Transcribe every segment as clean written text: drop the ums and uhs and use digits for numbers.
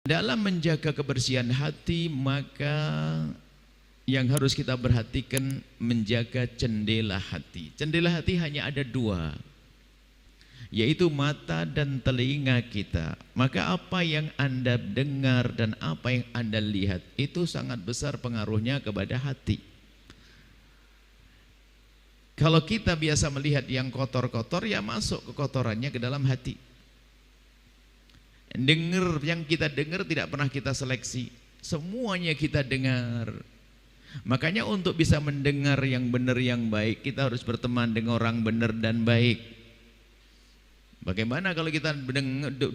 Dalam menjaga kebersihan hati, maka yang harus kita perhatikan menjaga jendela hati. Jendela hati hanya ada dua, yaitu mata dan telinga kita. Maka apa yang Anda dengar dan apa yang Anda lihat itu sangat besar pengaruhnya kepada hati. Kalau kita biasa melihat yang kotor-kotor, ya masuk kekotorannya ke dalam hati. Dengar, yang kita dengar tidak pernah kita seleksi, semuanya kita dengar. Makanya untuk bisa mendengar yang benar yang baik, kita harus berteman dengan orang benar dan baik. Bagaimana kalau kita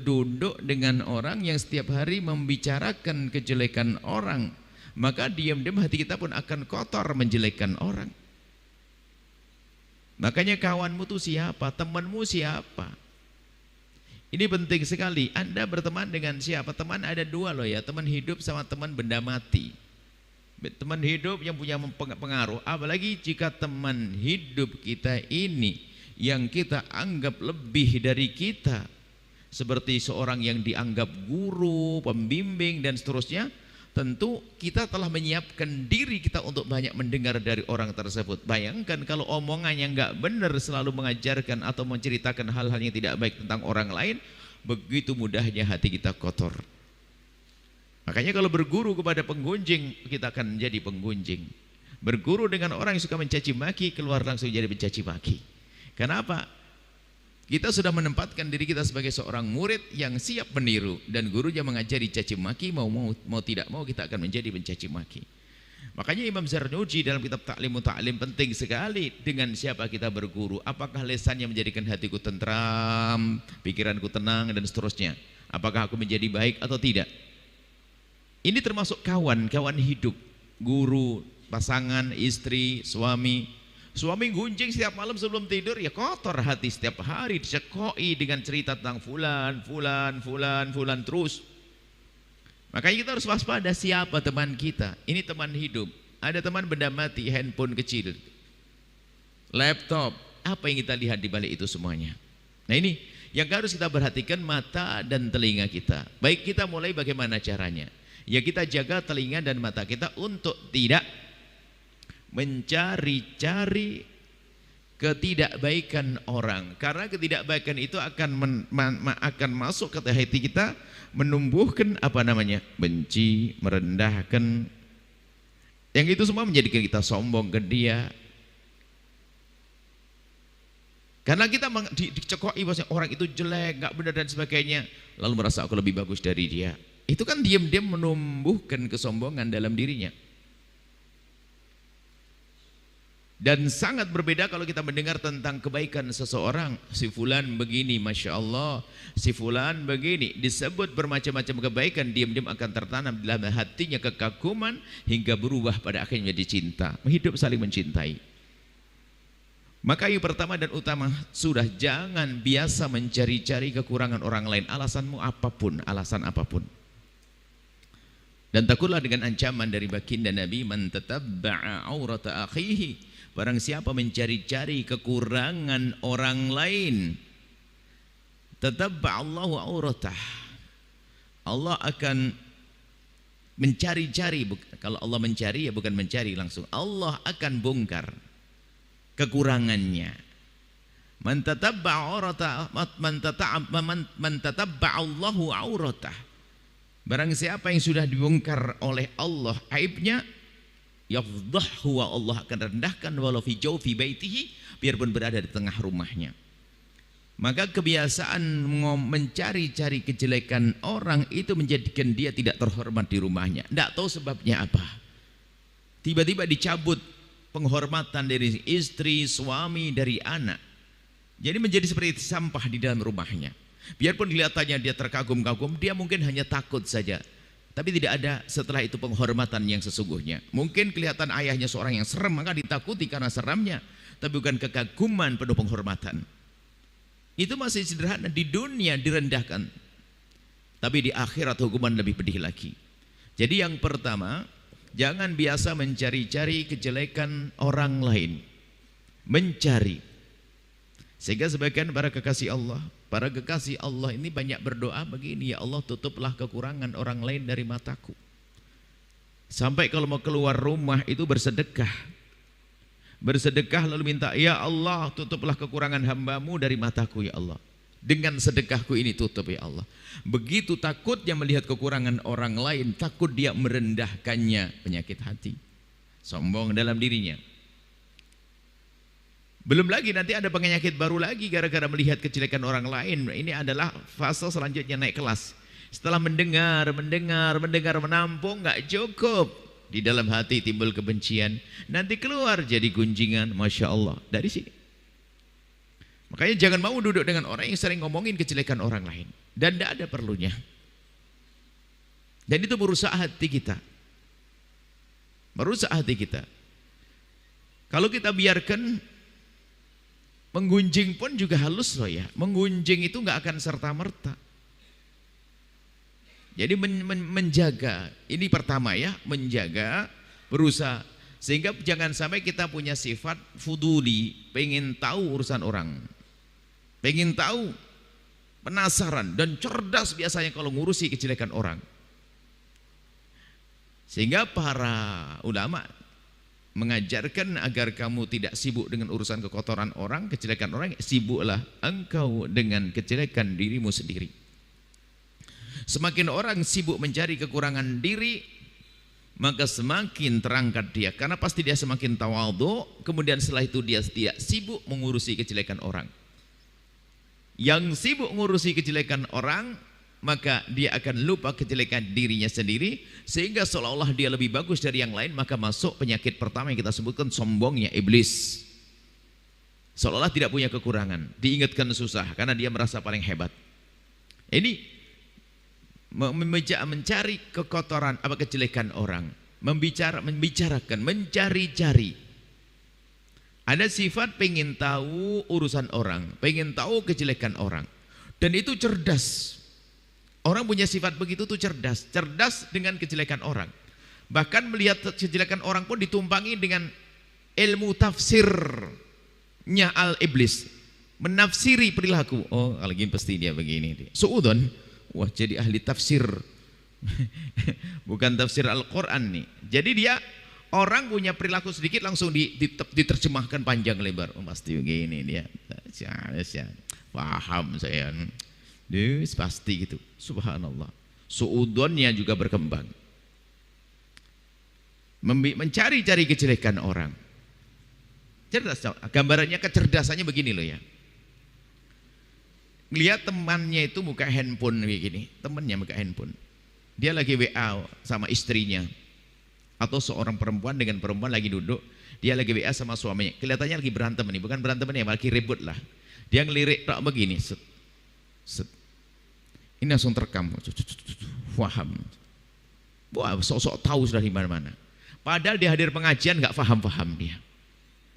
duduk dengan orang yang setiap hari membicarakan kejelekan orang, maka diam-diam hati kita pun akan kotor menjelekkan orang. Makanya kawanmu itu siapa, temanmu siapa? Ini penting sekali. Anda berteman dengan siapa? Teman ada dua loh ya, teman hidup sama teman benda mati. Teman hidup yang punya pengaruh, apalagi jika teman hidup kita ini yang kita anggap lebih dari kita, seperti seorang yang dianggap guru, pembimbing dan seterusnya. Tentu kita telah menyiapkan diri kita untuk banyak mendengar dari orang tersebut. Bayangkan kalau omongannya nggak benar, selalu mengajarkan atau menceritakan hal-hal yang tidak baik tentang orang lain, begitu mudahnya hati kita kotor. Makanya kalau berguru kepada penggunjing, kita akan menjadi penggunjing. Berguru dengan orang yang suka mencaci maki, keluar langsung jadi mencaci maki. Kenapa? Kita sudah menempatkan diri kita sebagai seorang murid yang siap meniru, dan gurunya mengajari caci maki, mau tidak mau kita akan menjadi mencaci maki. Makanya Imam Zarnuji dalam kitab Ta'limu Ta'lim penting sekali dengan siapa kita berguru. Apakah lesannya menjadikan hatiku tentram, pikiranku tenang dan seterusnya. Apakah aku menjadi baik atau tidak? Ini termasuk kawan hidup, guru, pasangan, istri, suami. Suami gunjing setiap malam sebelum tidur, ya kotor hati setiap hari, dicekoi dengan cerita tentang fulan terus. Makanya kita harus waspada siapa teman kita. Ini teman hidup. Ada teman benda mati, handphone kecil, laptop. Apa yang kita lihat di balik itu semuanya? Nah ini yang harus kita perhatikan, mata dan telinga kita. Baik, kita mulai bagaimana caranya? Ya kita jaga telinga dan mata kita untuk tidak mencari-cari ketidakbaikan orang, karena ketidakbaikan itu akan masuk ke hati kita, menumbuhkan benci, merendahkan, yang itu semua menjadikan kita sombong ke dia, karena kita dicekoi bahwasanya orang itu jelek, nggak benar dan sebagainya, lalu merasa aku lebih bagus dari dia. Itu kan diam-diam menumbuhkan kesombongan dalam dirinya. Dan sangat berbeda kalau kita mendengar tentang kebaikan seseorang. Si fulan begini, Masya Allah, si fulan begini, disebut bermacam-macam kebaikan, diam-diam akan tertanam dalam hatinya kekaguman, hingga berubah pada akhirnya menjadi cinta. Hidup saling mencintai. Maka yang pertama dan utama, sudah jangan biasa mencari-cari kekurangan orang lain, alasanmu apapun, alasan apapun. Dan takutlah dengan ancaman dari baginda Nabi, man tatabba'a aurata akhihi, barang siapa mencari-cari kekurangan orang lain, tatabba'allahu auratah, Allah akan mencari-cari. Kalau Allah mencari, ya bukan mencari langsung, Allah akan bongkar kekurangannya. Man tatabba'a auratah, man tatabba'allahu auratah, barang siapa yang sudah dibongkar oleh Allah aibnya, yafdhahu, Allah akan rendahkan walau fi jawfi baitihi, biarpun berada di tengah rumahnya. Maka kebiasaan mencari-cari kejelekan orang itu menjadikan dia tidak terhormat di rumahnya. Tidak tahu sebabnya apa. Tiba-tiba dicabut penghormatan dari istri, suami, dari anak. Jadi menjadi seperti sampah di dalam rumahnya. Biarpun kelihatannya dia terkagum-kagum, dia mungkin hanya takut saja. Tapi tidak ada setelah itu penghormatan yang sesungguhnya. Mungkin kelihatan ayahnya seorang yang serem, maka ditakuti karena seramnya, tapi bukan kekaguman, penuh penghormatan. Itu masih sederhana, di dunia direndahkan, tapi di akhirat hukuman lebih pedih lagi. Jadi yang pertama, jangan biasa mencari-cari kejelekan orang lain. Mencari. Sehingga sebagian para kekasih Allah Para kekasih Allah ini banyak berdoa begini, ya Allah tutuplah kekurangan orang lain dari mataku. Sampai kalau mau keluar rumah itu bersedekah. Bersedekah lalu minta, ya Allah tutuplah kekurangan hambamu dari mataku ya Allah. Dengan sedekahku ini tutup ya Allah. Begitu takutnya melihat kekurangan orang lain, takut dia merendahkannya, penyakit hati. Sombong dalam dirinya. Belum lagi nanti ada penyakit baru lagi gara-gara melihat kejelekan orang lain. Ini adalah fase selanjutnya naik kelas. Setelah mendengar, menampung nggak cukup. Di dalam hati timbul kebencian. Nanti keluar jadi gunjingan, Masya Allah. Dari sini. Makanya jangan mau duduk dengan orang yang sering ngomongin kejelekan orang lain. Dan tidak ada perlunya. Dan itu merusak hati kita. Merusak hati kita. Kalau kita biarkan, menggunjing pun juga halus loh ya. Menggunjing itu nggak akan serta-merta. Jadi menjaga, ini pertama ya, menjaga, berusaha. Sehingga jangan sampai kita punya sifat fuduli, pengen tahu urusan orang. Pengen tahu, penasaran, dan cerdas biasanya kalau ngurusi kejelekan orang. Sehingga para ulama mengajarkan agar kamu tidak sibuk dengan urusan kekotoran orang, kejelekan orang, sibuklah engkau dengan kejelekan dirimu sendiri. Semakin orang sibuk mencari kekurangan diri, maka semakin terangkat dia, karena pasti dia semakin tawadhu. Kemudian setelah itu dia tidak sibuk mengurusi kejelekan orang. Yang sibuk mengurusi kejelekan orang, maka dia akan lupa kejelekan dirinya sendiri, sehingga seolah-olah dia lebih bagus dari yang lain. Maka masuk penyakit pertama yang kita sebutkan, sombongnya iblis. Seolah-olah tidak punya kekurangan, diingatkan susah karena dia merasa paling hebat. Ini mencari kekotoran, kejelekan orang, membicarakan, mencari-cari. Ada sifat pengen tahu urusan orang, pengen tahu kejelekan orang, dan itu cerdas. Orang punya sifat begitu tuh cerdas, cerdas dengan kejelekan orang. Bahkan melihat kejelekan orang pun ditumpangi dengan ilmu tafsirnya al-iblis, menafsiri perilaku. Oh, kalau gini pasti dia begini. Suudon. Wah, jadi ahli tafsir. Bukan tafsir Al-Quran nih. Jadi dia, orang punya perilaku sedikit langsung diterjemahkan panjang lebar. Oh, pasti begini dia. Paham saya. Pasti gitu. Subhanallah. Suudonnya juga berkembang. Mencari-cari kejelekan orang. Cerdas. Gambarannya, kecerdasannya begini loh ya. Lihat temannya itu buka handphone kayak gini, temannya buka handphone, dia lagi WA sama istrinya, atau seorang perempuan dengan perempuan lagi duduk, dia lagi WA sama suaminya, kelihatannya lagi berantem nih, bukan berantem nih, lagi ribut lah. Dia ngelirik tak begini, set, set. Ini langsung terekam, paham. Wah, sok-sok tahu sudah di mana-mana. Padahal dia hadir pengajian nggak paham dia.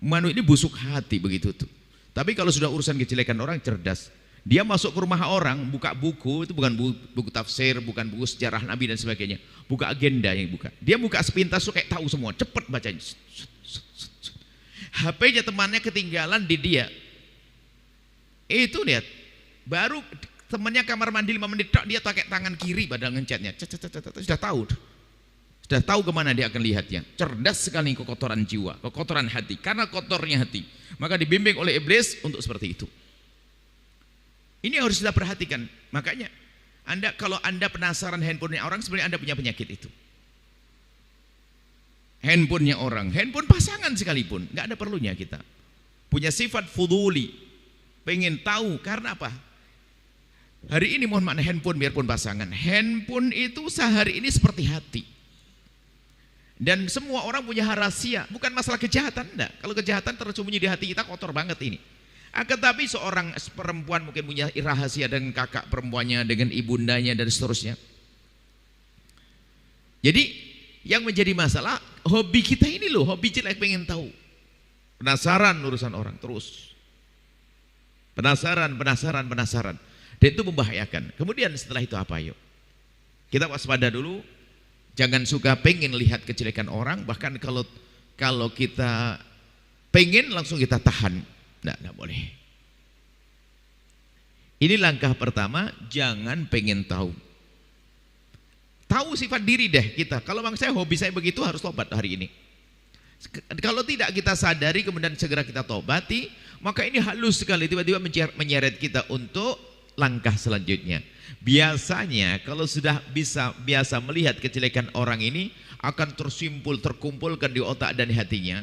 Manu ini busuk hati begitu tuh. Tapi kalau sudah urusan kejelekan orang, cerdas. Dia masuk ke rumah orang, buka buku, itu bukan buku tafsir, bukan buku sejarah Nabi dan sebagainya. Buka agenda yang buka. Dia buka sepintas tuh kayak tahu semua, cepet bacanya. HP-nya temannya ketinggalan di dia. Itu lihat, baru temannya kamar mandi 5 menit, dia pakai tangan kiri padahal ngencetnya. Sudah tahu. Sudah tahu kemana dia akan lihatnya. Cerdas sekali kekotoran jiwa, kekotoran hati. Karena kotornya hati, maka dibimbing oleh iblis untuk seperti itu. Ini harus kita perhatikan. Makanya kalau anda penasaran handphonenya orang, sebenarnya anda punya penyakit itu. Handphonenya orang, handphone pasangan sekalipun, nggak ada perlunya kita punya sifat fuduli, pengen tahu. Karena apa? Hari ini mohon maaf, handphone biarpun pasangan, handphone itu sehari ini seperti hati. Dan semua orang punya rahasia, bukan masalah kejahatan, enggak. Kalau kejahatan tersembunyi di hati kita, kotor banget ini. Tetapi seorang perempuan mungkin punya rahasia dengan kakak perempuannya, dengan ibundanya dan seterusnya. Jadi yang menjadi masalah, hobi kita ini loh, hobi jelek, pengen tahu. Penasaran urusan orang terus. Penasaran. Dan itu membahayakan. Kemudian setelah itu apa yuk? Kita waspada dulu, jangan suka pengen lihat kejelekan orang, bahkan kalau kita pengen langsung kita tahan. Tidak boleh. Ini langkah pertama, jangan pengen tahu. Tahu sifat diri deh kita. Kalau memang saya hobi saya begitu, harus tobat hari ini. Kalau tidak kita sadari kemudian segera kita tobati, maka ini halus sekali tiba-tiba menyeret kita untuk langkah selanjutnya. Biasanya kalau sudah biasa melihat kejelekan orang ini, akan terkumpulkan di otak dan hatinya.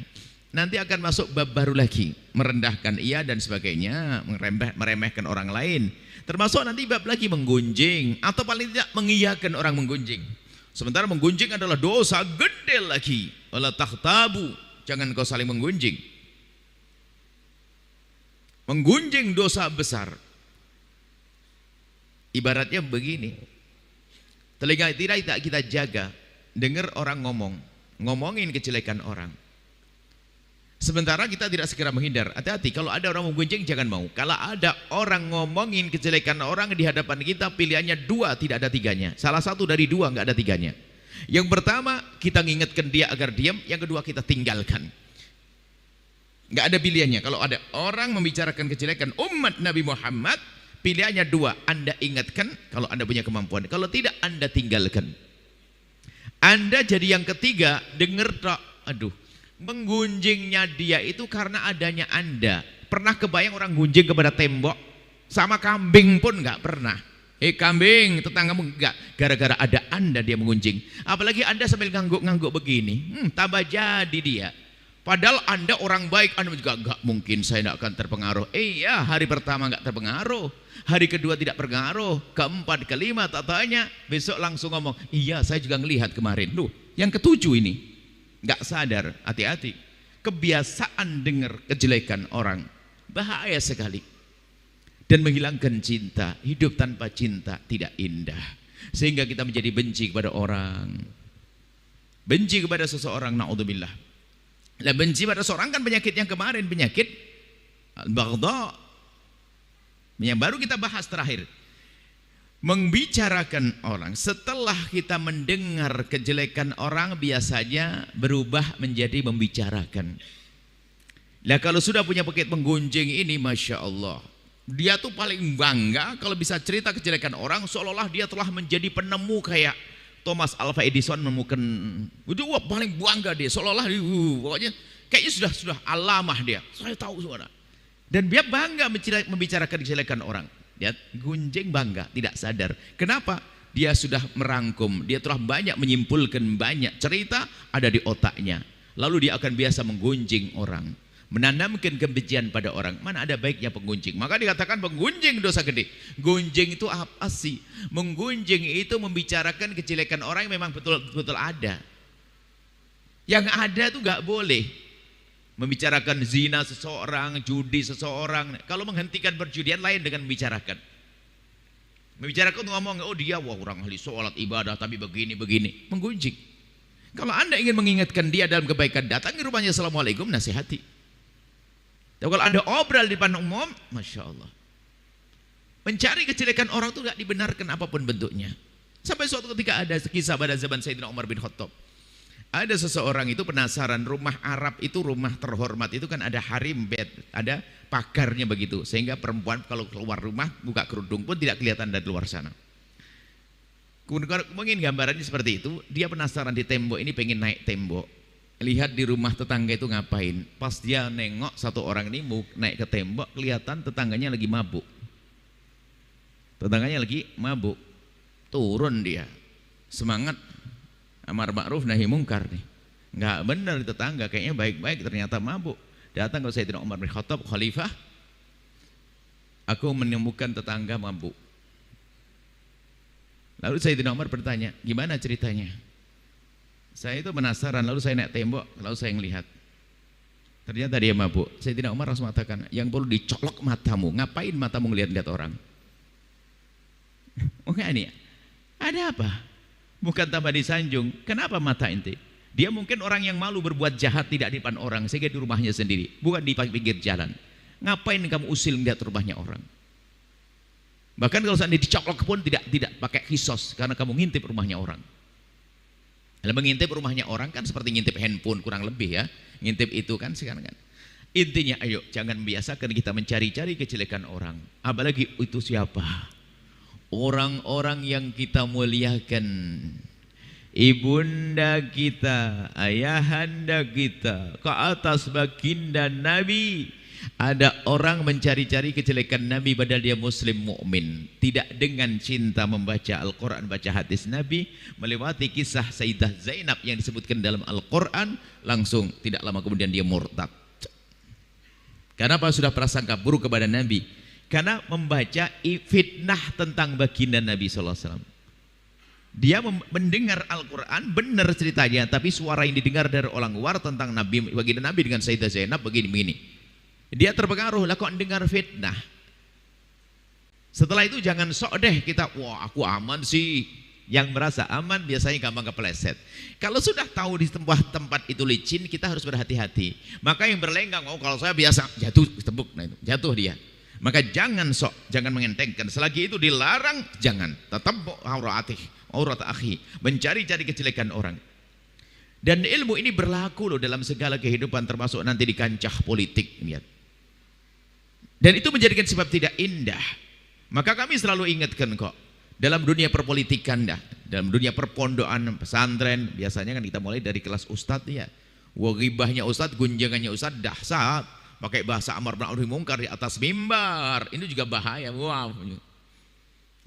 Nanti akan masuk bab baru lagi, merendahkan ia dan sebagainya, meremehkan orang lain. Termasuk nanti bab lagi menggunjing, atau paling tidak mengiyakan orang menggunjing. Sementara menggunjing adalah dosa gede lagi. Wala takhtabu, jangan kau saling menggunjing. Menggunjing dosa besar. Ibaratnya begini, telinga tidak kita jaga, dengar orang ngomongin kejelekan orang. Sementara kita tidak segera menghindar. Hati-hati, kalau ada orang menggunjing jangan mau. Kalau ada orang ngomongin kejelekan orang di hadapan kita, pilihannya dua, tidak ada tiganya. Salah satu dari dua, nggak ada tiganya. Yang pertama, kita ngingetkan dia agar diam. Yang kedua, kita tinggalkan. Nggak ada pilihannya. Kalau ada orang membicarakan kejelekan umat Nabi Muhammad, pilihannya dua. Anda ingatkan kalau Anda punya kemampuan. Kalau tidak, Anda tinggalkan. Anda jadi yang ketiga, dengar tak, aduh, menggunjingnya dia itu karena adanya Anda. Pernah kebayang orang gunjing kepada tembok? Sama kambing pun nggak pernah. Kambing, tetanggamu enggak. Gara-gara ada Anda dia menggunjing. Apalagi Anda sambil ngangguk-ngangguk begini, tambah jadi dia. Padahal Anda orang baik, Anda juga enggak mungkin saya tidak akan terpengaruh. Iya, hari pertama enggak terpengaruh, hari kedua tidak terpengaruh, keempat, kelima tak tanya, besok langsung ngomong, iya saya juga ngelihat kemarin. Loh, yang ketujuh ini nggak sadar. Hati-hati, kebiasaan dengar kejelekan orang bahaya sekali dan menghilangkan cinta. Hidup tanpa cinta tidak indah, sehingga kita menjadi benci kepada orang, benci kepada seseorang, naudzubillah. Nah, benci pada seorang kan penyakit yang kemarin, penyakit al-baghdha yang baru kita bahas terakhir. Membicarakan orang, setelah kita mendengar kejelekan orang biasanya berubah menjadi membicarakan. Nah, kalau sudah punya penyakit menggunjing ini, Masya Allah, dia tuh paling bangga kalau bisa cerita kejelekan orang, seolah-olah dia telah menjadi penemu kayak Thomas Alva Edison menemukan itu. Wah, paling bangga dia, seolah-olah pokoknya kayaknya sudah alamah dia, saya tahu semua. Dan dia bangga membicarakan kejelekan orang. Dia gunjing bangga, tidak sadar. Kenapa? Dia sudah merangkum, dia telah banyak menyimpulkan banyak cerita ada di otaknya. Lalu dia akan biasa menggunjing orang, menanamkan kebencian pada orang. Mana ada baiknya penggunjing? Maka dikatakan penggunjing dosa gede. Gunjing itu apa sih? Menggunjing itu membicarakan kejelekan orang yang memang betul-betul ada. Yang ada itu nggak boleh. Membicarakan zina seseorang, judi seseorang. Kalau menghentikan perjudian lain dengan membicarakan. Membicarakan ngomong, oh dia wah orang ahli sholat ibadah tapi begini. Menggunjing. Kalau Anda ingin mengingatkan dia dalam kebaikan, datang ke rumahnya, assalamualaikum, nasihati. Tapi kalau Anda obral di depan umum, Masya Allah, mencari kejelekan orang itu gak dibenarkan apapun bentuknya. Sampai suatu ketika ada kisah pada zaman Sayyidina Umar bin Khattab. Ada seseorang itu penasaran, rumah Arab itu rumah terhormat itu kan ada harim bed, ada pagarnya begitu, sehingga perempuan kalau keluar rumah buka kerudung pun tidak kelihatan dari luar sana. Mungkin gambarannya seperti itu. Dia penasaran di tembok ini, pengen naik tembok, lihat di rumah tetangga itu ngapain. Pas dia nengok satu orang ini mau naik ke tembok, kelihatan tetangganya lagi mabuk. Tetangganya lagi mabuk. Turun dia, semangat amar ma'ruf nahi mungkar nih. Nggak benar tetangga, kayaknya baik-baik, ternyata mabuk. Datang ke Sayyidina Umar bin Khattab, Khalifah, aku menemukan tetangga mabuk. Lalu Sayyidina Umar bertanya, gimana ceritanya? Saya itu penasaran, lalu saya naik tembok, lalu saya ngelihat. Ternyata dia mabuk. Sayyidina Umar langsung mengatakan, yang perlu dicolok matamu, ngapain matamu ngelihat-lihat orang? Oke, ini ada apa? Bukan tambah disanjung. Kenapa mata ente? Dia mungkin orang yang malu berbuat jahat tidak di depan orang, sehingga di rumahnya sendiri, bukan di pinggir jalan. Ngapain kamu usil melihat rumahnya orang? Bahkan kalau seandainya dicolok pun tidak pakai kisos, karena kamu ngintip rumahnya orang. Kalau mengintip rumahnya orang kan seperti ngintip handphone kurang lebih ya. Ngintip itu kan sekarang kan. Intinya ayo jangan biasakan kita mencari-cari kejelekan orang. Apalagi itu siapa? Orang-orang yang kita muliakan. Ibunda kita, ayahanda kita, ke atas baginda Nabi. Ada orang mencari-cari kejelekan Nabi padahal dia muslim mukmin, tidak dengan cinta membaca Al-Quran, baca hadis Nabi, melewati kisah Sayyidah Zainab yang disebutkan dalam Al-Quran, langsung tidak lama kemudian dia murtad. Kenapa? Sudah prasangka buruk kepada Nabi, karena membaca fitnah tentang baginda Nabi SAW. Dia mendengar Al-Quran, benar ceritanya, tapi suara yang didengar dari orang luar tentang Nabi, baginda Nabi dengan Sayyidah Zainab begini-begini. Dia terpengaruh, lah kok dengar fitnah. Setelah itu jangan sok deh kita, wah aku aman sih. Yang merasa aman biasanya gampang kepleset. Kalau sudah tahu di tempat itu licin, kita harus berhati-hati. Maka yang berlenggang, oh kalau saya biasa jatuh tebuk, nah itu jatuh dia. Maka jangan sok, jangan mengentengkan. Selagi itu dilarang, jangan. Tetap aurat akhi, mencari-cari kejelekan orang. Dan ilmu ini berlaku loh dalam segala kehidupan, termasuk nanti di kancah politik. Lihat. Dan itu menjadikan sebab tidak indah. Maka kami selalu ingatkan kok, dalam dunia perpolitikan dah, dalam dunia perpondokan, pesantren, biasanya kan kita mulai dari kelas ustadz ya. Ghibahnya ustadz, gunjangannya ustadz dahsyat, pakai bahasa amar ma'ruf nahi munkar di atas mimbar. Ini juga bahaya. Wow.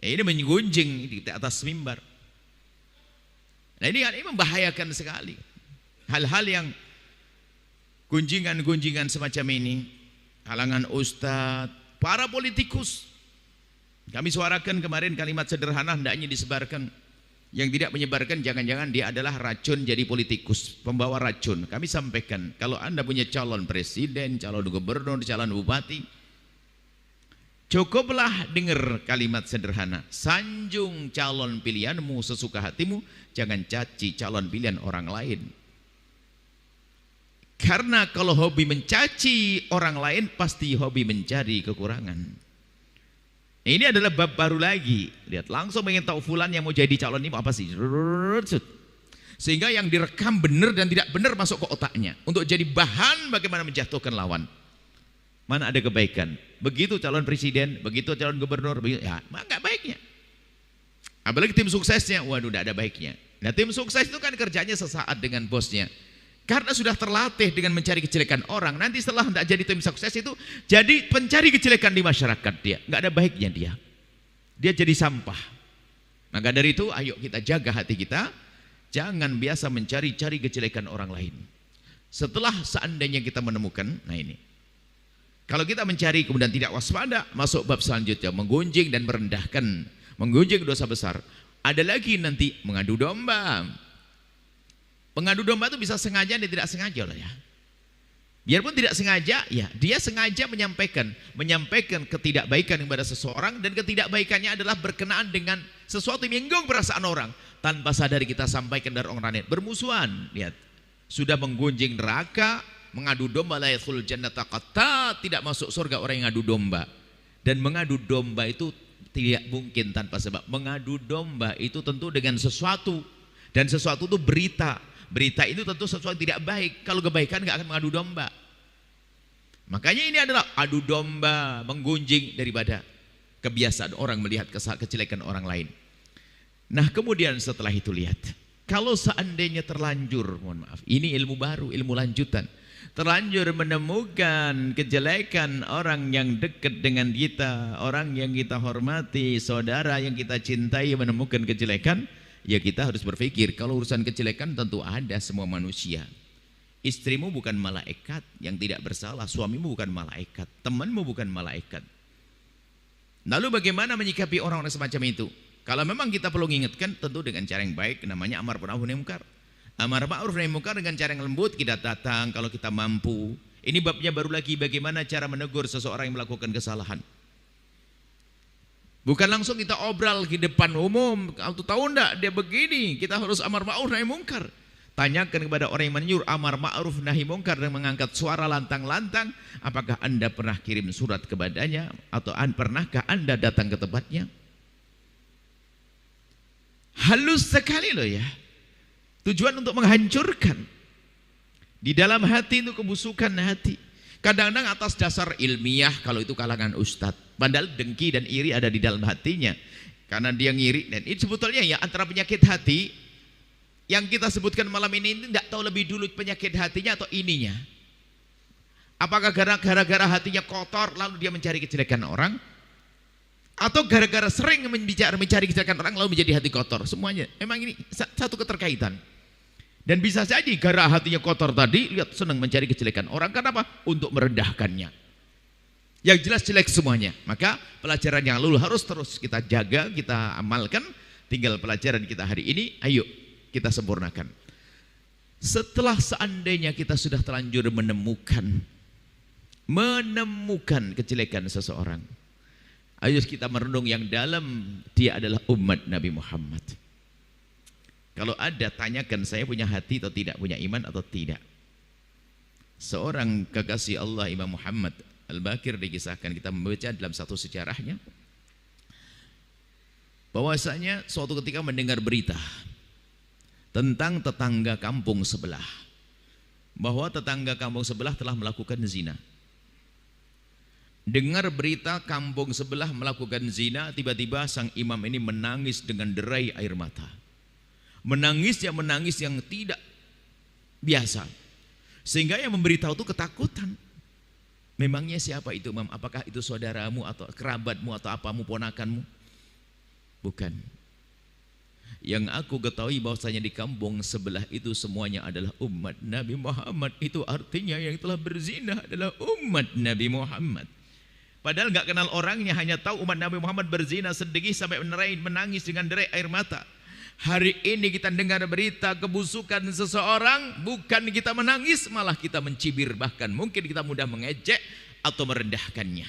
Ini menggunjing di atas mimbar. Nah ini membahayakan sekali. Hal-hal yang gunjingan-gunjingan semacam ini, kalangan ustadz, para politikus. Kami suarakan kemarin kalimat sederhana hendaknya disebarkan. Yang tidak menyebarkan jangan-jangan dia adalah racun jadi politikus, pembawa racun. Kami sampaikan, kalau Anda punya calon presiden, calon gubernur, calon bupati, cukuplah dengar kalimat sederhana. Sanjung calon pilihanmu sesuka hatimu, jangan caci calon pilihan orang lain. Karena kalau hobi mencaci orang lain, pasti hobi mencari kekurangan. Ini adalah bab baru lagi. Lihat, langsung ingin tahu fulan yang mau jadi calon ini apa sih? Sehingga yang direkam benar dan tidak benar masuk ke otaknya. Untuk jadi bahan bagaimana menjatuhkan lawan. Mana ada kebaikan. Begitu calon presiden, begitu calon gubernur, begitu, ya enggak baiknya. Apalagi tim suksesnya, waduh enggak ada baiknya. Nah tim sukses itu kan kerjanya sesaat dengan bosnya. Karena sudah terlatih dengan mencari kejelekan orang, nanti setelah tidak jadi tim sukses itu jadi pencari kejelekan di masyarakat dia, nggak ada baiknya dia jadi sampah. Maka dari itu ayo kita jaga hati kita, jangan biasa mencari-cari kejelekan orang lain. Setelah seandainya kita menemukan, nah ini, kalau kita mencari kemudian tidak waspada, masuk bab selanjutnya, menggunjing dan merendahkan, menggunjing dosa besar. Ada lagi nanti mengadu domba. Pengadu domba itu bisa sengaja dan tidak sengaja loh ya. Biarpun tidak sengaja, ya dia sengaja menyampaikan ketidakbaikan kepada seseorang, dan ketidakbaikannya adalah berkenaan dengan sesuatu yang menyinggung perasaan orang. Tanpa sadar kita sampaikan dari orang lain. Bermusuhan, lihat. Sudah menggunjing neraka, mengadu domba, la yadkhulul jannata qatta, tidak masuk surga orang yang ngadu domba. Dan mengadu domba itu tidak mungkin tanpa sebab. Mengadu domba itu tentu dengan sesuatu, dan sesuatu itu berita. Berita itu tentu sesuatu tidak baik. Kalau kebaikan nggak akan mengadu domba. Makanya ini adalah adu domba, menggunjing daripada kebiasaan orang melihat kejelekan orang lain. Nah kemudian setelah itu lihat, kalau seandainya terlanjur, mohon maaf, ini ilmu baru, ilmu lanjutan, terlanjur menemukan kejelekan orang yang dekat dengan kita, orang yang kita hormati, saudara yang kita cintai menemukan kejelekan, ya kita harus berpikir, kalau urusan kejelekan tentu ada semua manusia. Istrimu bukan malaikat yang tidak bersalah, suamimu bukan malaikat, temanmu bukan malaikat. Lalu bagaimana menyikapi orang-orang semacam itu? Kalau memang kita perlu mengingatkan, tentu dengan cara yang baik, namanya amar ma'ruf nahi munkar. Amar ma'ruf nahi munkar dengan cara yang lembut, kita datang kalau kita mampu. Ini babnya baru lagi, bagaimana cara menegur seseorang yang melakukan kesalahan. Bukan langsung kita obral di depan umum, kalau tahu enggak dia begini, kita harus amar ma'ruf nahi munkar. Tanyakan kepada orang yang menyuruh amar ma'ruf nahi munkar dan mengangkat suara lantang-lantang, apakah Anda pernah kirim surat kepadanya atau pernahkah Anda datang ke tempatnya? Halus sekali loh ya. Tujuan untuk menghancurkan. Di dalam hati itu kebusukan hati. Kadang-kadang atas dasar ilmiah kalau itu kalangan ustadz. Padahal dengki dan iri ada di dalam hatinya. Karena dia ngiri. Dan itu sebetulnya ya antara penyakit hati yang kita sebutkan malam ini tidak tahu lebih dulu penyakit hatinya atau ininya. Apakah gara-gara hatinya kotor lalu dia mencari kejelekan orang? Atau gara-gara sering mencari kejelekan orang lalu menjadi hati kotor? Semuanya. Memang ini satu keterkaitan. Dan bisa jadi gara hatinya kotor tadi, lihat senang mencari kejelekan orang. Kenapa? Untuk merendahkannya. Yang jelas jelek semuanya. Maka pelajaran yang lalu harus terus kita jaga, kita amalkan. Tinggal pelajaran kita hari ini, ayo kita sempurnakan. Setelah seandainya kita sudah terlanjur menemukan kejelekan seseorang, ayo kita merenung yang dalam, dia adalah umat Nabi Muhammad. Kalau ada, tanyakan saya punya hati atau tidak, punya iman atau tidak. Seorang kekasih Allah Imam Muhammad Al-Baqir dikisahkan, kita membaca dalam satu sejarahnya, bahwasanya suatu ketika mendengar berita tentang tetangga kampung sebelah, bahwa tetangga kampung sebelah telah melakukan zina. Dengar berita kampung sebelah melakukan zina, tiba-tiba sang imam ini menangis dengan derai air mata. Menangis yang tidak biasa. Sehingga yang memberitahu itu ketakutan. Memangnya siapa itu, Imam? Apakah itu saudaramu atau kerabatmu atau apamu, ponakanmu? Bukan. Yang aku ketahui bahwasanya di kampung sebelah itu semuanya adalah umat Nabi Muhammad. Itu artinya yang telah berzina adalah umat Nabi Muhammad. Padahal nggak kenal orangnya, hanya tahu umat Nabi Muhammad berzina, sedih sampai menangis dengan derai air mata. Hari ini kita dengar berita kebusukan seseorang, bukan kita menangis, malah kita mencibir, bahkan mungkin kita mudah mengejek atau merendahkannya.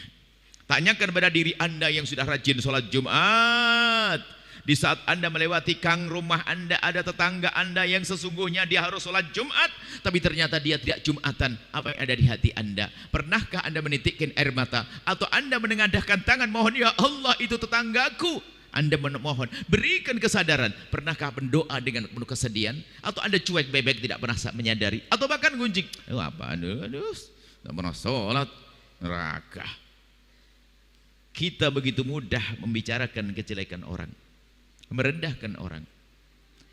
Tanyakan pada diri Anda yang sudah rajin sholat Jumat. Di saat Anda melewati kang rumah Anda, ada tetangga Anda yang sesungguhnya dia harus sholat Jumat, tapi ternyata dia tidak Jumatan. Apa yang ada di hati Anda? Pernahkah Anda menitikkan air mata? Atau Anda menengadahkan tangan, mohon ya Allah itu tetanggaku? Anda memohon, berikan kesadaran. Pernahkah berdoa dengan penuh kesedihan? Atau Anda cuek bebek, tidak pernah menyadari? Atau bahkan gunjing, aduh, tidak pernah sholat, neraka. Kita begitu mudah membicarakan kejelekan orang, merendahkan orang.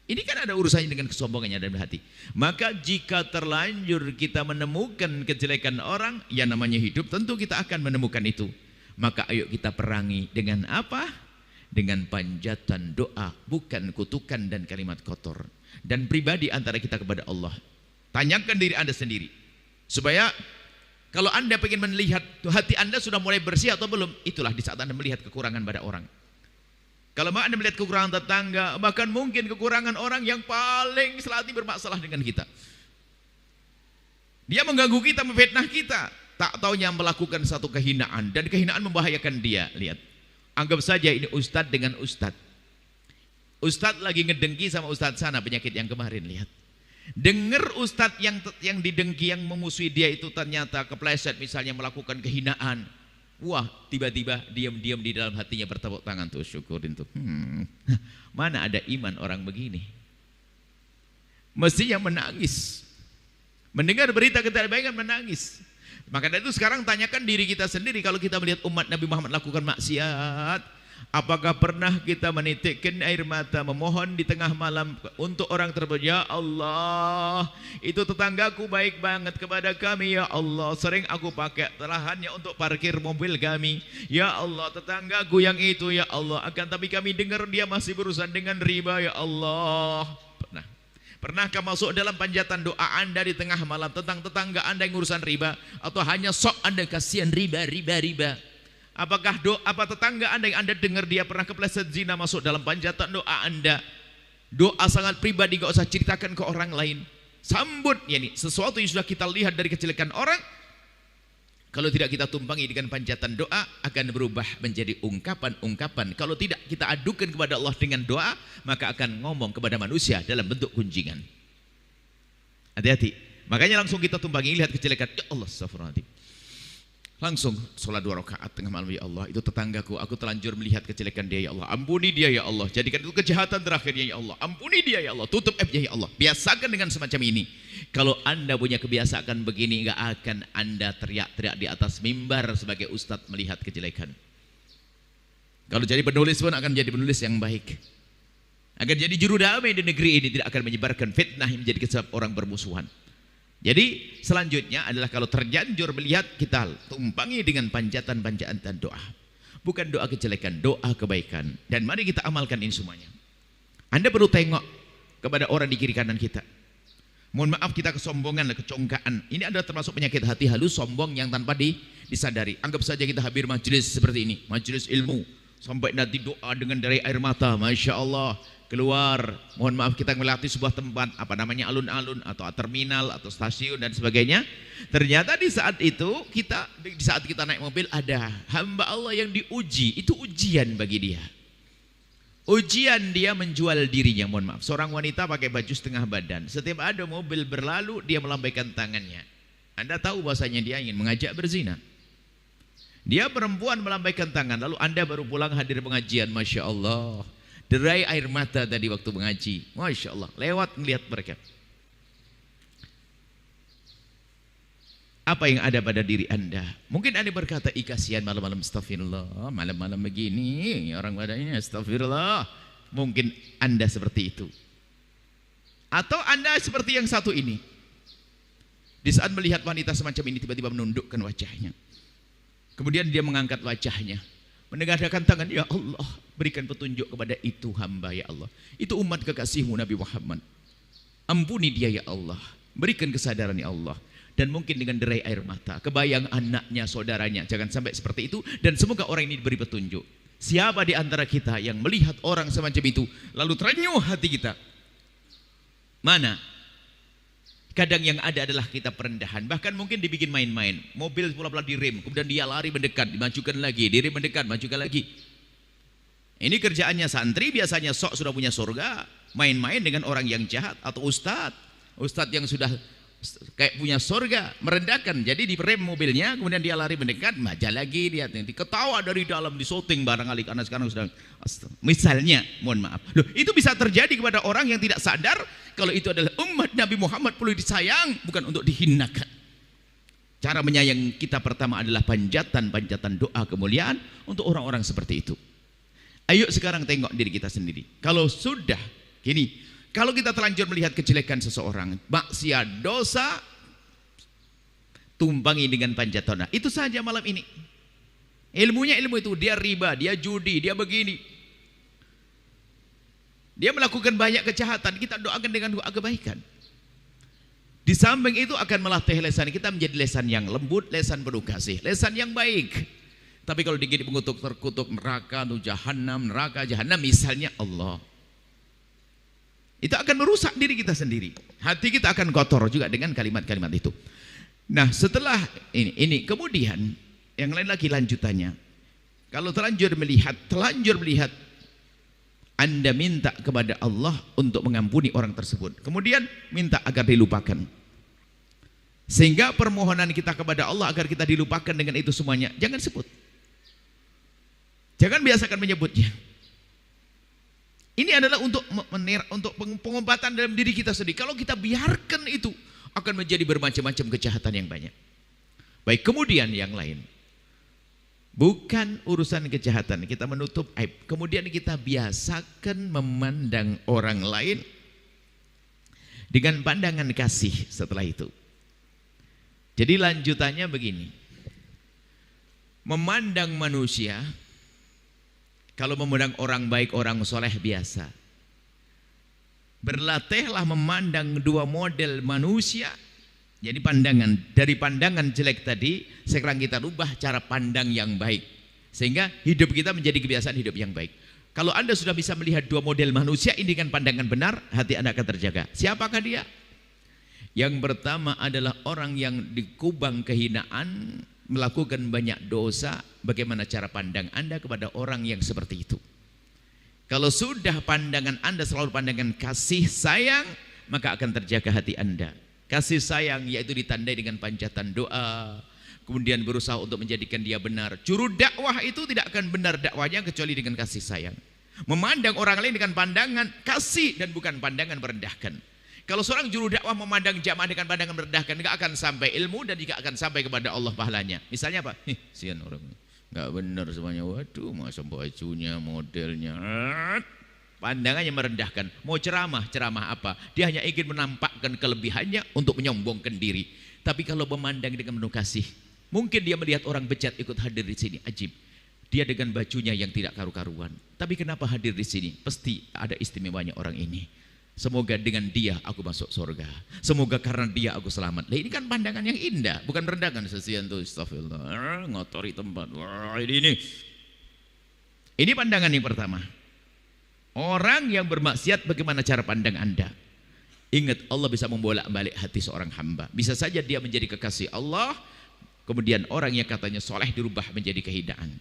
Ini kan ada urusannya dengan kesombongannya dalam hati. Maka jika terlanjur kita menemukan kejelekan orang, yang namanya hidup, tentu kita akan menemukan itu. Maka ayo kita perangi dengan apa? Dengan panjatan doa, bukan kutukan dan kalimat kotor. Dan pribadi antara kita kepada Allah. Tanyakan diri Anda sendiri. Supaya kalau Anda ingin melihat hati Anda sudah mulai bersih atau belum, itulah di saat Anda melihat kekurangan pada orang. Kalau Anda melihat kekurangan tetangga, bahkan mungkin kekurangan orang yang paling selati bermasalah dengan kita. Dia mengganggu kita, memfitnah kita. Tak taunya melakukan satu kehinaan, dan kehinaan membahayakan dia. Lihat. Anggap saja ini ustadz dengan ustadz. Ustadz lagi ngedengki sama ustadz sana, penyakit yang kemarin, lihat. Dengar ustadz yang didengki, yang memusuhi dia itu ternyata kepleset misalnya melakukan kehinaan. Wah, tiba-tiba diam-diam di dalam hatinya bertepuk tangan tuh, syukurin tuh. Mana ada iman orang begini? Mestinya menangis. Mendengar berita ketidakbaikan menangis. Maka dari itu sekarang tanyakan diri kita sendiri, kalau kita melihat umat Nabi Muhammad lakukan maksiat, apakah pernah kita menitikkan air mata memohon di tengah malam untuk orang tersebut? Ya Allah, itu tetanggaku baik banget kepada kami, ya Allah, sering aku pakai lahannya untuk parkir mobil kami. Ya Allah, tetanggaku yang itu, ya Allah, akan tapi kami dengar dia masih berurusan dengan riba, ya Allah. Pernahkah masuk dalam panjatan doa Anda di tengah malam tentang tetangga Anda yang urusan riba? Atau hanya sok Anda kasihan riba? Apakah apa tetangga Anda yang Anda dengar dia pernah kepleset zina masuk dalam panjatan doa Anda? Doa sangat pribadi, gak usah ceritakan ke orang lain. Sambut, yani sesuatu yang sudah kita lihat dari kejelekan orang, kalau tidak kita tumpangi dengan panjatan doa, akan berubah menjadi ungkapan-ungkapan. Kalau tidak kita adukan kepada Allah dengan doa, maka akan ngomong kepada manusia dalam bentuk kunjingan. Hati-hati. Makanya langsung kita tumpangi, lihat kejelekan, ya Allah, astagfirullahaladzim. Langsung sholat 2 rakaat tengah malam, ya Allah, itu tetanggaku, aku telanjur melihat kejelekan dia, ya Allah, ampuni dia ya Allah, jadikan itu kejahatan terakhirnya ya Allah, ampuni dia ya Allah, tutup aibnya ya Allah. Biasakan dengan semacam ini. Kalau Anda punya kebiasaan begini, nggak akan Anda teriak-teriak di atas mimbar sebagai ustadz melihat kejelekan. Kalau jadi penulis pun akan jadi penulis yang baik, akan jadi juru damai di negeri ini, tidak akan menyebarkan fitnah yang menjadi sebab orang bermusuhan. Jadi selanjutnya adalah kalau terlanjur melihat, kita tumpangi dengan panjatan-panjatan dan doa. Bukan doa kejelekan, doa kebaikan. Dan mari kita amalkan ini semuanya. Anda perlu tengok kepada orang di kiri kanan kita. Mohon maaf, kita kesombongan dan kecongkaan. Ini adalah termasuk penyakit hati halus, sombong yang tanpa disadari. Anggap saja kita hadir majelis seperti ini, majelis ilmu, sampai nanti doa dengan dari air mata, Masya Allah. Keluar, mohon maaf, kita melewati sebuah tempat, apa namanya, alun-alun atau terminal atau stasiun dan sebagainya. Ternyata di saat kita naik mobil, ada hamba Allah yang diuji. Itu ujian bagi dia. Ujian dia menjual dirinya, mohon maaf. Seorang wanita pakai baju setengah badan. Setiap ada mobil berlalu, dia melambaikan tangannya. Anda tahu bahasanya dia ingin mengajak berzina. Dia perempuan melambaikan tangan, lalu Anda baru pulang hadir pengajian, Masya Allah. Derai air mata tadi waktu mengaji, Masya Allah, lewat melihat mereka. Apa yang ada pada diri Anda? Mungkin Anda berkata, kasihan malam-malam, astagfirullah, malam-malam begini, orang badannya astagfirullah. Mungkin Anda seperti itu. Atau Anda seperti yang satu ini. Di saat melihat wanita semacam ini, tiba-tiba menundukkan wajahnya. Kemudian dia mengangkat wajahnya, menengadahkan tangan, ya Allah, berikan petunjuk kepada itu hamba ya Allah. Itu umat kekasihmu Nabi Muhammad. Ampuni dia ya Allah. Berikan kesadaran ya Allah. Dan mungkin dengan derai air mata, kebayang anaknya, saudaranya. Jangan sampai seperti itu. Dan semoga orang ini diberi petunjuk. Siapa di antara kita yang melihat orang semacam itu, lalu terenyuh hati kita? Mana? Kadang yang ada adalah kita perendahan. Bahkan mungkin dibikin main-main. Mobil pula-pula direm, kemudian dia lari mendekat, dimajukan lagi, direm mendekat, majukan lagi. Ini kerjaannya santri, biasanya sok sudah punya surga, main-main dengan orang yang jahat. Atau ustadz yang sudah kayak punya surga, merendahkan. Jadi direm mobilnya, kemudian dia lari mendekat, baca lagi, dia ketawa dari dalam, disoting barangkali karena sekarang sedang, misalnya, mohon maaf. Loh, itu bisa terjadi kepada orang yang tidak sadar kalau itu adalah umat Nabi Muhammad, perlu disayang, bukan untuk dihinakan. Cara menyayang kita pertama adalah panjatan doa kemuliaan untuk orang-orang seperti itu. Ayo sekarang tengok diri kita sendiri. Kalau sudah gini, kalau kita terlanjur melihat kejelekan seseorang, maksiat, dosa, tumpangi dengan panjatan. Itu saja malam ini. Ilmunya ilmu itu, dia riba, dia judi, dia begini. Dia melakukan banyak kejahatan, kita doakan dengan doa kebaikan. Di samping itu akan melatih lesan kita menjadi lesan yang lembut, lesan penuh kasih, lesan yang baik. Tapi kalau dikit mengutuk, terkutuk, neraka, neraka, jahanam, misalnya Allah, itu akan merusak diri kita sendiri. Hati kita akan kotor juga dengan kalimat-kalimat itu. Nah, setelah ini kemudian yang lain lagi lanjutannya. Kalau terlanjur melihat, Anda minta kepada Allah untuk mengampuni orang tersebut. Kemudian minta agar dilupakan. Sehingga permohonan kita kepada Allah agar kita dilupakan dengan itu semuanya, jangan sebut. Jangan biasakan menyebutnya. Ini adalah untuk pengobatan dalam diri kita sendiri. Kalau kita biarkan itu, akan menjadi bermacam-macam kejahatan yang banyak. Baik, kemudian yang lain. Bukan urusan kejahatan, kita menutup aib. Kemudian kita biasakan memandang orang lain dengan pandangan kasih setelah itu. Jadi lanjutannya begini. Memandang manusia, kalau memandang orang baik, orang soleh biasa. Berlatihlah memandang dua model manusia. Jadi dari pandangan jelek tadi, sekarang kita rubah cara pandang yang baik. Sehingga hidup kita menjadi kebiasaan hidup yang baik. Kalau Anda sudah bisa melihat dua model manusia ini dengan pandangan benar, hati Anda akan terjaga. Siapakah dia? Yang pertama adalah orang yang dikubang kehinaan, melakukan banyak dosa. Bagaimana cara pandang Anda kepada orang yang seperti itu? Kalau sudah pandangan Anda selalu pandangan kasih sayang, maka akan terjaga hati Anda. Kasih sayang yaitu ditandai dengan panjatan doa, kemudian berusaha untuk menjadikan dia benar. Juru dakwah itu tidak akan benar dakwahnya kecuali dengan kasih sayang. Memandang orang lain dengan pandangan kasih dan bukan pandangan merendahkan. Kalau seorang juru dakwah memandang jamaah dengan pandangan merendahkan, nggak akan sampai ilmu dan juga akan sampai kepada Allah pahalanya. Misalnya apa? Sian orang nggak benar semuanya. Waduh, masa bajunya, modelnya, pandangannya merendahkan. Mau ceramah apa? Dia hanya ingin menampakkan kelebihannya untuk menyombongkan diri. Tapi kalau memandang dengan penuh kasih, mungkin dia melihat orang bejat ikut hadir di sini, ajib. Dia dengan bajunya yang tidak karu-karuan. Tapi kenapa hadir di sini? Pasti ada istimewanya orang ini. Semoga dengan dia aku masuk surga. Semoga karena dia aku selamat. Nah, ini kan pandangan yang indah, bukan merendahkan. Sesian tuh, astagfirullah, ngotori tempat. Wah, ini. Ini pandangan yang pertama. Orang yang bermaksiat, bagaimana cara pandang Anda? Ingat, Allah bisa membolak-balik hati seorang hamba. Bisa saja dia menjadi kekasih Allah, kemudian orang yang katanya soleh dirubah menjadi kehinaan.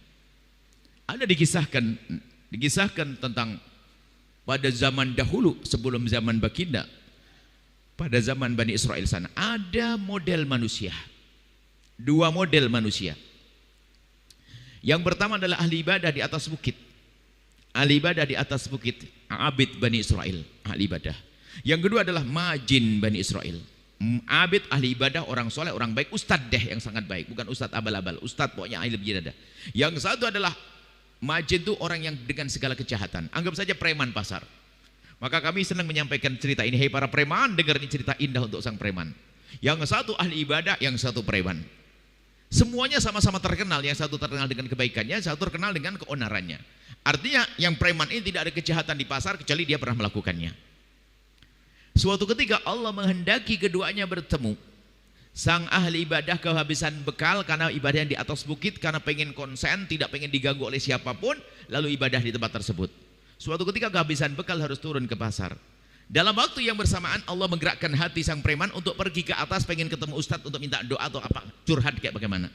Ada dikisahkan tentang pada zaman dahulu sebelum zaman baginda, pada zaman Bani Israel sana ada model manusia, dua model manusia. Yang pertama adalah ahli ibadah di atas bukit, ahli ibadah di atas bukit, abid Bani Israel, ahli ibadah. Yang kedua adalah majin Bani Israel, abid, ahli ibadah, orang soleh, orang baik, ustadz deh yang sangat baik, bukan ustadz abal-abal, ustadz pokoknya ahli ibadah. Yang satu adalah majin, itu orang yang dengan segala kejahatan. Anggap saja preman pasar. Maka kami senang menyampaikan cerita ini. Hei para preman, dengar ini cerita indah untuk sang preman. Yang satu ahli ibadah, yang satu preman. Semuanya sama-sama terkenal. Yang satu terkenal dengan kebaikannya, yang satu terkenal dengan keonarannya. Artinya yang preman ini tidak ada kejahatan di pasar kecuali dia pernah melakukannya. Suatu ketika Allah menghendaki keduanya bertemu. Sang ahli ibadah kehabisan bekal karena ibadah yang di atas bukit, karena pengen konsen, tidak pengen diganggu oleh siapapun, lalu ibadah di tempat tersebut. Suatu ketika kehabisan bekal harus turun ke pasar. Dalam waktu yang bersamaan Allah menggerakkan hati sang preman untuk pergi ke atas, pengen ketemu ustadz untuk minta doa atau apa, curhat kayak bagaimana.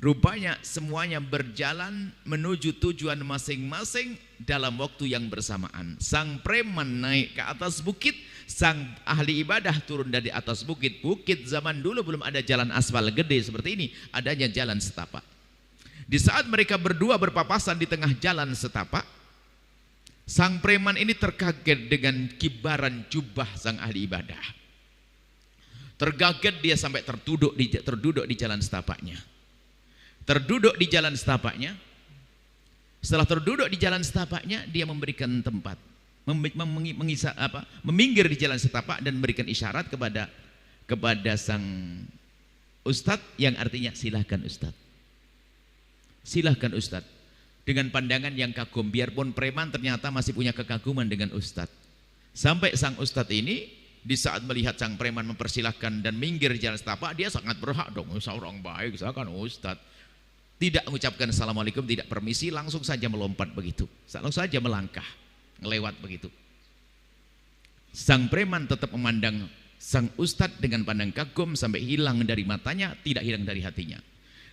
Rupanya semuanya berjalan menuju tujuan masing-masing dalam waktu yang bersamaan. Sang preman naik ke atas bukit, sang ahli ibadah turun dari atas bukit. Bukit zaman dulu belum ada jalan aspal gede seperti ini, adanya jalan setapak. Di saat mereka berdua berpapasan di tengah jalan setapak, sang preman ini terkaget dengan kibaran jubah sang ahli ibadah. Terkaget dia sampai terduduk di jalan setapaknya. Terduduk di jalan setapaknya. Setelah terduduk di jalan setapaknya, dia memberikan tempat, meminggir di jalan setapak dan memberikan isyarat kepada sang ustadz, yang artinya silahkan ustadz, silahkan ustadz. Dengan pandangan yang kagum, biarpun preman ternyata masih punya kekaguman dengan ustadz. Sampai sang ustadz ini di saat melihat sang preman mempersilahkan dan minggir di jalan setapak, dia sangat berhak dong, seorang baik, saya kan ustadz. Tidak mengucapkan assalamualaikum, tidak permisi, langsung saja melompat begitu, langsung saja melangkah, ngelewat begitu. Sang preman tetap memandang sang ustadz dengan pandang kagum sampai hilang dari matanya, tidak hilang dari hatinya.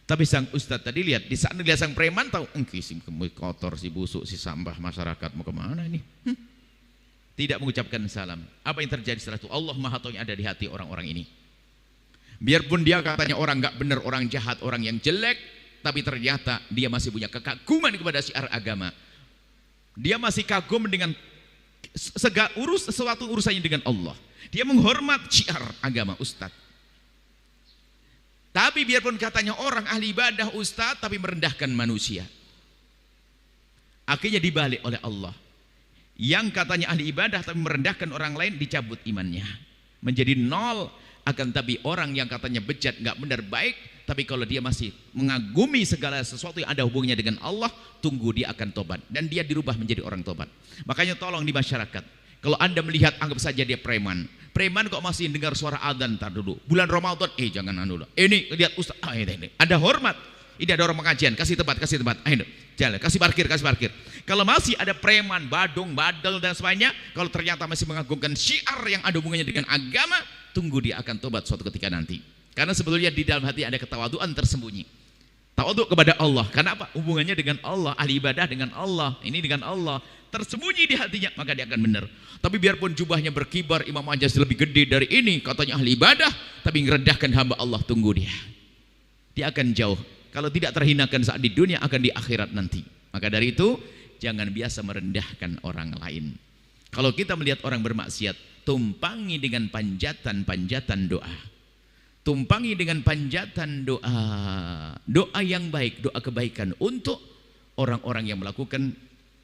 Tapi sang ustadz tadi lihat, di saat melihat sang preman tahu, si kotor, si busuk, si sampah masyarakat, mau kemana ini? Tidak mengucapkan salam. Apa yang terjadi setelah itu? Allah Maha Tahu yang ada di hati orang-orang ini. Biarpun dia katanya orang nggak benar, orang jahat, orang yang jelek, tapi ternyata dia masih punya kekaguman kepada syiar agama. Dia masih kagum dengan sesuatu urusannya dengan Allah. Dia menghormat syiar agama ustadz. Tapi biarpun katanya orang ahli ibadah ustadz, tapi merendahkan manusia. Akhirnya dibalik oleh Allah. Yang katanya ahli ibadah tapi merendahkan orang lain, dicabut imannya. Menjadi nol. Akan tapi orang yang katanya bejat, nggak benar, baik, tapi kalau dia masih mengagumi segala sesuatu yang ada hubungannya dengan Allah, tunggu dia akan tobat dan dia dirubah menjadi orang tobat. Makanya tolong di masyarakat, kalau Anda melihat anggap saja dia preman kok masih dengar suara adzan, tar dulu bulan Ramadan, jangan anu, ini lihat ustaz, ini ada hormat, ini ada orang pengajian, kasih tempat, ayo jalan, kasih parkir. Kalau masih ada preman, badung, badal dan sebagainya, kalau ternyata masih mengagungkan syiar yang ada hubungannya dengan agama, tunggu dia akan tobat suatu ketika nanti. Karena sebetulnya di dalam hati ada ketawaduan tersembunyi. Tawaduk kepada Allah. Karena apa? Hubungannya dengan Allah, ahli ibadah dengan Allah, ini dengan Allah, tersembunyi di hatinya, maka dia akan benar. Tapi biarpun jubahnya berkibar, Imam Majaz lebih gede dari ini, katanya ahli ibadah, tapi merendahkan hamba Allah, tunggu dia. dia akan jauh. Kalau tidak terhinakan saat di dunia, akan di akhirat nanti. Maka dari itu, jangan biasa merendahkan orang lain. Kalau kita melihat orang bermaksiat, tumpangi dengan panjatan-panjatan doa. Tumpangi dengan panjatan doa. Doa yang baik, doa kebaikan untuk orang-orang yang melakukan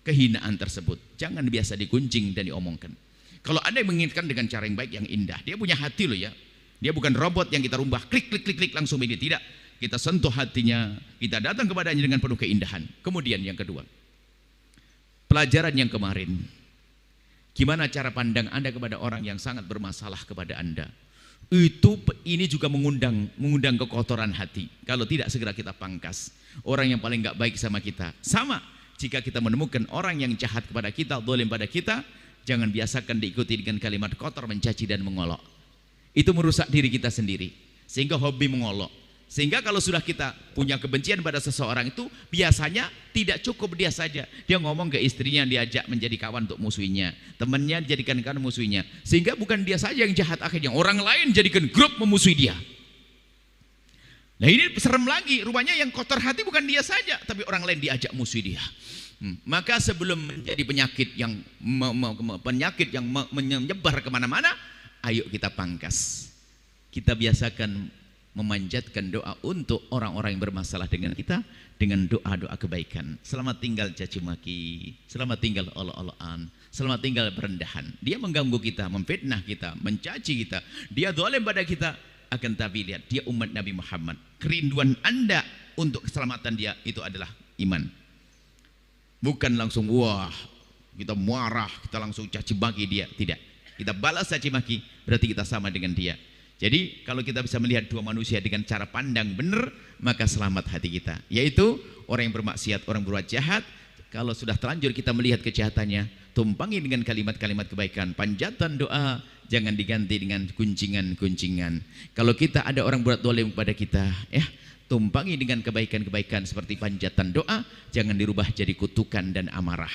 kehinaan tersebut. Jangan biasa digunjing dan diomongkan. Kalau ada yang menginginkan dengan cara yang baik, yang indah, dia punya hati loh ya. Dia bukan robot yang kita rumbah, klik, klik, klik, klik, langsung ini. Tidak. Kita sentuh hatinya, kita datang kepadanya dengan penuh keindahan. Kemudian yang kedua, pelajaran yang kemarin, gimana cara pandang Anda kepada orang yang sangat bermasalah kepada Anda. Ini juga mengundang kekotoran hati. Kalau tidak segera kita pangkas. Orang yang paling gak baik sama kita. Sama, jika kita menemukan orang yang jahat kepada kita, zalim pada kita, jangan biasakan diikuti dengan kalimat kotor, mencaci dan mengolok. Itu merusak diri kita sendiri. Sehingga hobi mengolok. Sehingga kalau sudah kita punya kebencian pada seseorang itu, biasanya tidak cukup dia saja. Dia ngomong ke istrinya, diajak menjadi kawan untuk musuhinya. Temannya dijadikan kawan musuhinya. Sehingga bukan dia saja yang jahat, akhirnya orang lain jadikan grup memusuhi dia. Nah ini serem lagi, rupanya yang kotor hati bukan dia saja, tapi orang lain diajak musuhi dia. Maka sebelum menjadi penyakit yang menyebar kemana-mana, ayo kita pangkas. Kita biasakan memanjatkan doa untuk orang-orang yang bermasalah dengan kita dengan doa-doa kebaikan. Selamat tinggal caci maki, selamat tinggal olok-olokan, selamat tinggal perendahan. Dia mengganggu kita, memfitnah kita, mencaci kita, dia zalim pada kita, akan tapi lihat dia umat Nabi Muhammad. Kerinduan Anda untuk keselamatan dia itu adalah iman. Bukan langsung wah, kita marah, kita langsung caci maki dia, tidak. Kita balas caci maki, berarti kita sama dengan dia. Jadi kalau kita bisa melihat dua manusia dengan cara pandang benar, maka selamat hati kita. Yaitu orang yang bermaksiat, orang berbuat jahat, kalau sudah terlanjur kita melihat kejahatannya, tumpangi dengan kalimat-kalimat kebaikan, panjatan doa, jangan diganti dengan guncingan-guncingan. Kalau kita ada orang buat zalim kepada kita, tumpangi dengan kebaikan-kebaikan seperti panjatan doa, jangan dirubah jadi kutukan dan amarah.